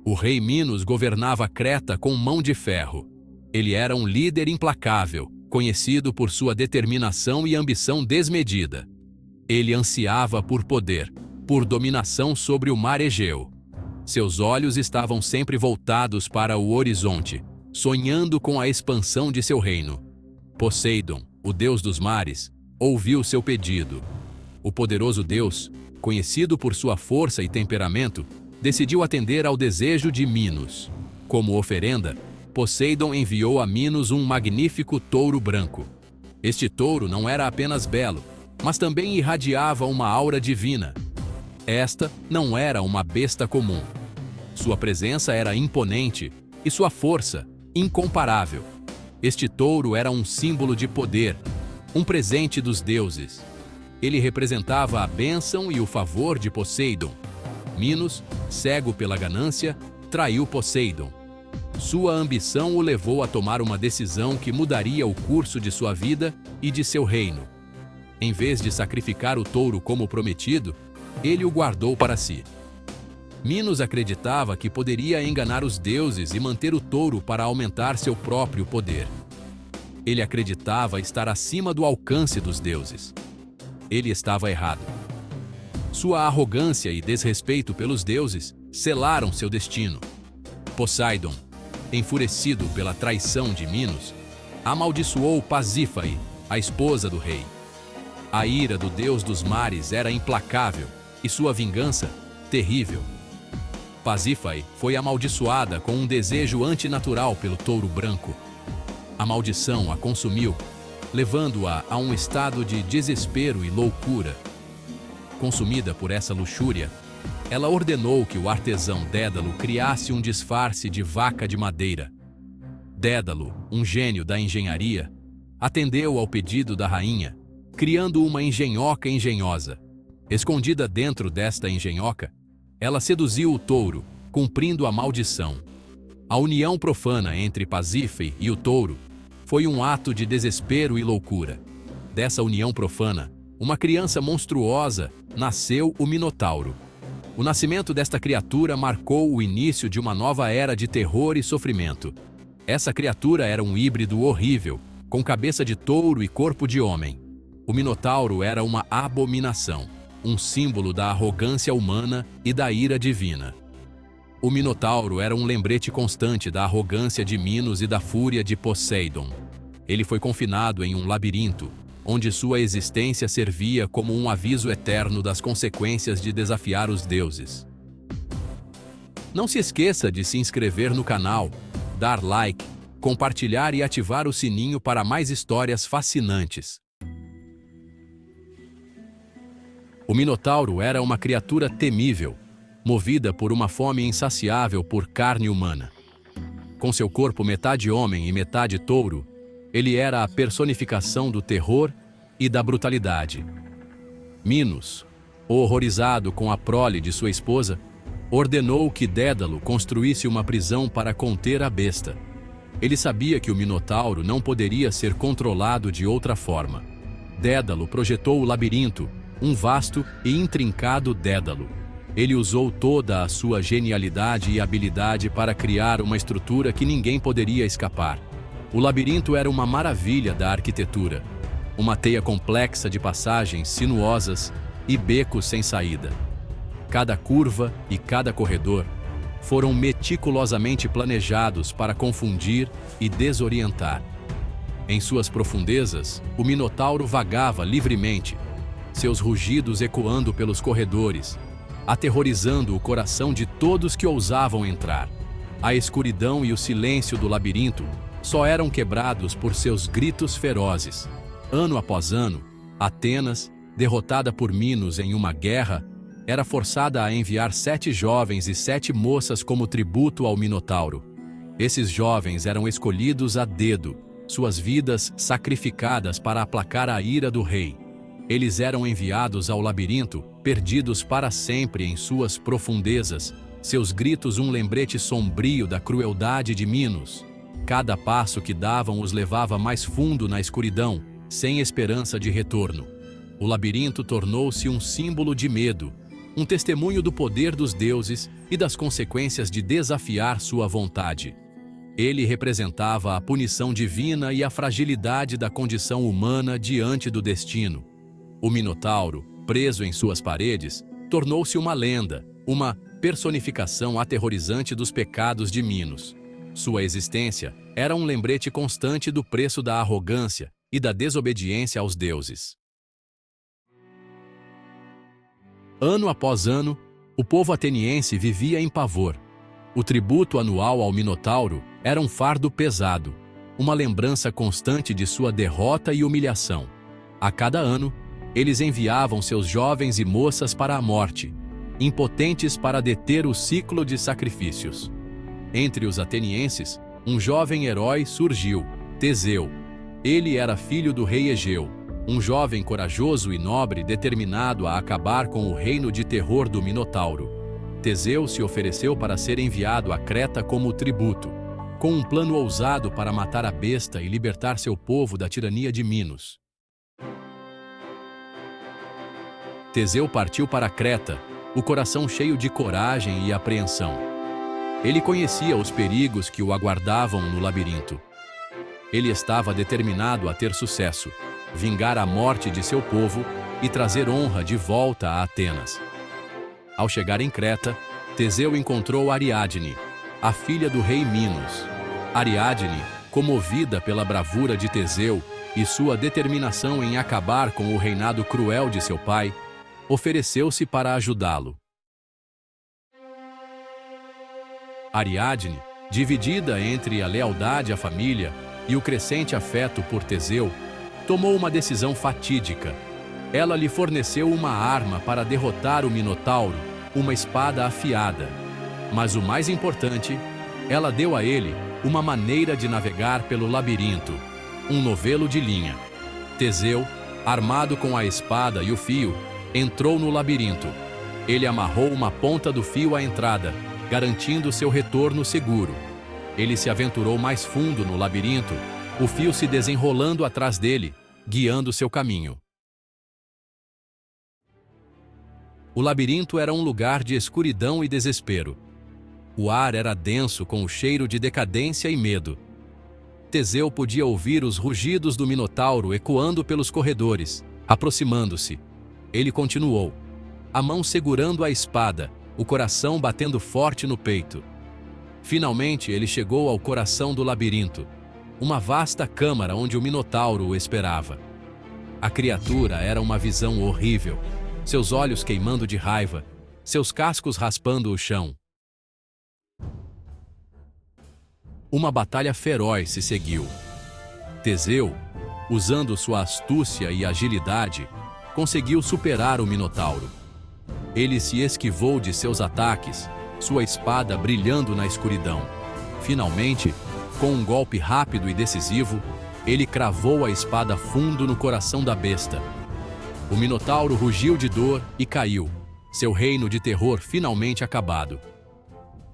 O rei Minos governava Creta com mão de ferro. Ele era um líder implacável, conhecido por sua determinação e ambição desmedida. Ele ansiava por poder, por dominação sobre o mar Egeu. Seus olhos estavam sempre voltados para o horizonte, sonhando com a expansão de seu reino. Poseidon, o deus dos mares, ouviu seu pedido. O poderoso deus, conhecido por sua força e temperamento, decidiu atender ao desejo de Minos. Como oferenda, Poseidon enviou a Minos um magnífico touro branco. Este touro não era apenas belo, mas também irradiava uma aura divina. Esta não era uma besta comum. Sua presença era imponente e sua força incomparável. Este touro era um símbolo de poder, um presente dos deuses. Ele representava a bênção e o favor de Poseidon. Minos, cego pela ganância, traiu Poseidon. Sua ambição o levou a tomar uma decisão que mudaria o curso de sua vida e de seu reino. Em vez de sacrificar o touro como prometido, ele o guardou para si. Minos acreditava que poderia enganar os deuses e manter o touro para aumentar seu próprio poder. Ele acreditava estar acima do alcance dos deuses. Ele estava errado. Sua arrogância e desrespeito pelos deuses selaram seu destino. Poseidon, enfurecido pela traição de Minos, amaldiçoou Pasífae, a esposa do rei. A ira do deus dos mares era implacável e sua vingança terrível. Pasífae foi amaldiçoada com um desejo antinatural pelo touro branco. A maldição a consumiu, levando-a a um estado de desespero e loucura. Consumida por essa luxúria, ela ordenou que o artesão Dédalo criasse um disfarce de vaca de madeira. Dédalo, um gênio da engenharia, atendeu ao pedido da rainha, criando uma engenhoca engenhosa. Escondida dentro desta engenhoca, ela seduziu o touro, cumprindo a maldição. A união profana entre Pasífae e o touro foi um ato de desespero e loucura. Dessa união profana, uma criança monstruosa, nasceu o Minotauro. O nascimento desta criatura marcou o início de uma nova era de terror e sofrimento. Essa criatura era um híbrido horrível, com cabeça de touro e corpo de homem. O Minotauro era uma abominação, um símbolo da arrogância humana e da ira divina. O Minotauro era um lembrete constante da arrogância de Minos e da fúria de Poseidon. Ele foi confinado em um labirinto, onde sua existência servia como um aviso eterno das consequências de desafiar os deuses. Não se esqueça de se inscrever no canal, dar like, compartilhar e ativar o sininho para mais histórias fascinantes. O Minotauro era uma criatura temível, movida por uma fome insaciável por carne humana. Com seu corpo metade homem e metade touro, ele era a personificação do terror e da brutalidade. Minos, horrorizado com a prole de sua esposa, ordenou que Dédalo construísse uma prisão para conter a besta. Ele sabia que o Minotauro não poderia ser controlado de outra forma. Dédalo projetou o labirinto, um vasto e intrincado Dédalo. Ele usou toda a sua genialidade e habilidade para criar uma estrutura que ninguém poderia escapar. O labirinto era uma maravilha da arquitetura, uma teia complexa de passagens sinuosas e becos sem saída. Cada curva e cada corredor foram meticulosamente planejados para confundir e desorientar. Em suas profundezas, o Minotauro vagava livremente, seus rugidos ecoando pelos corredores, aterrorizando o coração de todos que ousavam entrar. A escuridão e o silêncio do labirinto só eram quebrados por seus gritos ferozes. Ano após ano, Atenas, derrotada por Minos em uma guerra, era forçada a enviar 7 jovens e 7 moças como tributo ao Minotauro. Esses jovens eram escolhidos a dedo, suas vidas sacrificadas para aplacar a ira do rei. Eles eram enviados ao labirinto, perdidos para sempre em suas profundezas, seus gritos um lembrete sombrio da crueldade de Minos. Cada passo que davam os levava mais fundo na escuridão, sem esperança de retorno. O labirinto tornou-se um símbolo de medo, um testemunho do poder dos deuses e das consequências de desafiar sua vontade. Ele representava a punição divina e a fragilidade da condição humana diante do destino. O Minotauro, preso em suas paredes, tornou-se uma lenda, uma personificação aterrorizante dos pecados de Minos. Sua existência era um lembrete constante do preço da arrogância e da desobediência aos deuses. Ano após ano, o povo ateniense vivia em pavor. O tributo anual ao Minotauro era um fardo pesado, uma lembrança constante de sua derrota e humilhação. A cada ano, eles enviavam seus jovens e moças para a morte, impotentes para deter o ciclo de sacrifícios. Entre os atenienses, um jovem herói surgiu, Teseu. Ele era filho do rei Egeu, um jovem corajoso e nobre determinado a acabar com o reino de terror do Minotauro. Teseu se ofereceu para ser enviado a Creta como tributo, com um plano ousado para matar a besta e libertar seu povo da tirania de Minos. Teseu partiu para Creta, o coração cheio de coragem e apreensão. Ele conhecia os perigos que o aguardavam no labirinto. Ele estava determinado a ter sucesso, vingar a morte de seu povo e trazer honra de volta a Atenas. Ao chegar em Creta, Teseu encontrou Ariadne, a filha do rei Minos. Ariadne, comovida pela bravura de Teseu e sua determinação em acabar com o reinado cruel de seu pai, ofereceu-se para ajudá-lo. Ariadne, dividida entre a lealdade à família e o crescente afeto por Teseu, tomou uma decisão fatídica. Ela lhe forneceu uma arma para derrotar o Minotauro, uma espada afiada. Mas o mais importante, ela deu a ele uma maneira de navegar pelo labirinto, um novelo de linha. Teseu, armado com a espada e o fio, entrou no labirinto. Ele amarrou uma ponta do fio à entrada, garantindo seu retorno seguro. Ele se aventurou mais fundo no labirinto, o fio se desenrolando atrás dele, guiando seu caminho. O labirinto era um lugar de escuridão e desespero. O ar era denso com o cheiro de decadência e medo. Teseu podia ouvir os rugidos do Minotauro ecoando pelos corredores, aproximando-se. Ele continuou, a mão segurando a espada, o coração batendo forte no peito. Finalmente ele chegou ao coração do labirinto, uma vasta câmara onde o Minotauro o esperava. A criatura era uma visão horrível, seus olhos queimando de raiva, seus cascos raspando o chão. Uma batalha feroz se seguiu. Teseu, usando sua astúcia e agilidade, conseguiu superar o Minotauro. Ele se esquivou de seus ataques, sua espada brilhando na escuridão. Finalmente, com um golpe rápido e decisivo, ele cravou a espada fundo no coração da besta. O Minotauro rugiu de dor e caiu, seu reino de terror finalmente acabado.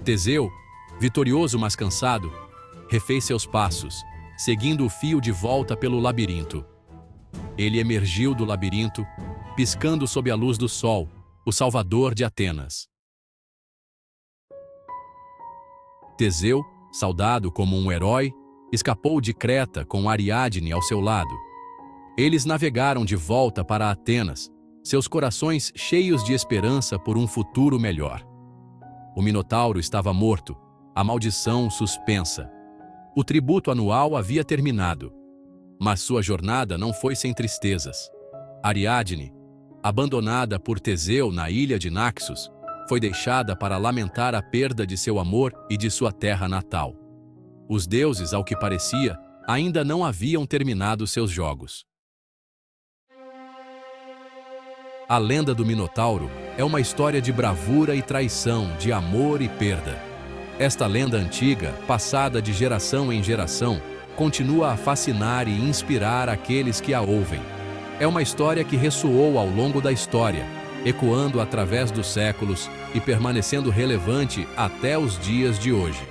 Teseu, vitorioso mas cansado, refez seus passos, seguindo o fio de volta pelo labirinto. Ele emergiu do labirinto, piscando sob a luz do sol, o salvador de Atenas. Teseu, saudado como um herói, escapou de Creta com Ariadne ao seu lado. Eles navegaram de volta para Atenas, seus corações cheios de esperança por um futuro melhor. O Minotauro estava morto, a maldição suspensa. O tributo anual havia terminado. Mas sua jornada não foi sem tristezas. Ariadne, abandonada por Teseu na ilha de Naxos, foi deixada para lamentar a perda de seu amor e de sua terra natal. Os deuses, ao que parecia, ainda não haviam terminado seus jogos. A lenda do Minotauro é uma história de bravura e traição, de amor e perda. Esta lenda antiga, passada de geração em geração, continua a fascinar e inspirar aqueles que a ouvem. É uma história que ressoou ao longo da história, ecoando através dos séculos e permanecendo relevante até os dias de hoje.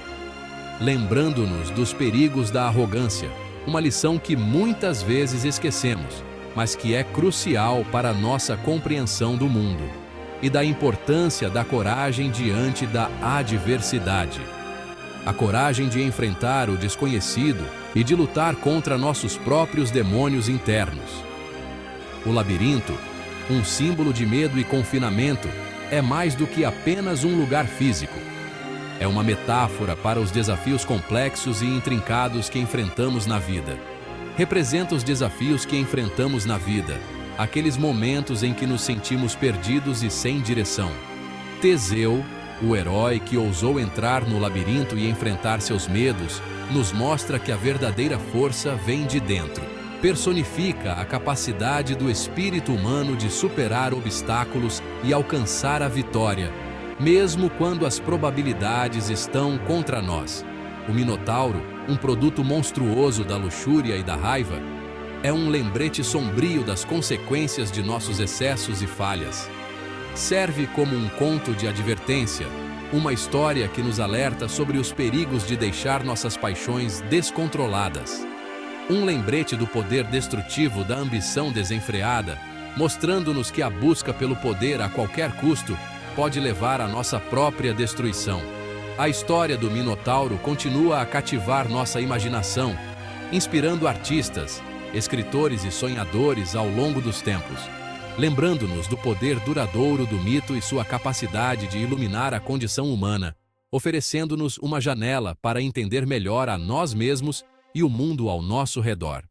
Lembrando-nos dos perigos da arrogância, uma lição que muitas vezes esquecemos, mas que é crucial para a nossa compreensão do mundo. e da importância da coragem diante da adversidade. A coragem de enfrentar o desconhecido e de lutar contra nossos próprios demônios internos. O labirinto, um símbolo de medo e confinamento, é mais do que apenas um lugar físico. É uma metáfora para os desafios complexos e intrincados que enfrentamos na vida. Representa os desafios que enfrentamos na vida, aqueles momentos em que nos sentimos perdidos e sem direção. Teseu, o herói que ousou entrar no labirinto e enfrentar seus medos, nos mostra que a verdadeira força vem de dentro. Personifica a capacidade do espírito humano de superar obstáculos e alcançar a vitória, mesmo quando as probabilidades estão contra nós. O Minotauro, um produto monstruoso da luxúria e da raiva, é um lembrete sombrio das consequências de nossos excessos e falhas. Serve como um conto de advertência, uma história que nos alerta sobre os perigos de deixar nossas paixões descontroladas. Um lembrete do poder destrutivo da ambição desenfreada, mostrando-nos que a busca pelo poder a qualquer custo pode levar à nossa própria destruição. A história do Minotauro continua a cativar nossa imaginação, inspirando artistas, escritores e sonhadores ao longo dos tempos, lembrando-nos do poder duradouro do mito e sua capacidade de iluminar a condição humana, oferecendo-nos uma janela para entender melhor a nós mesmos e o mundo ao nosso redor.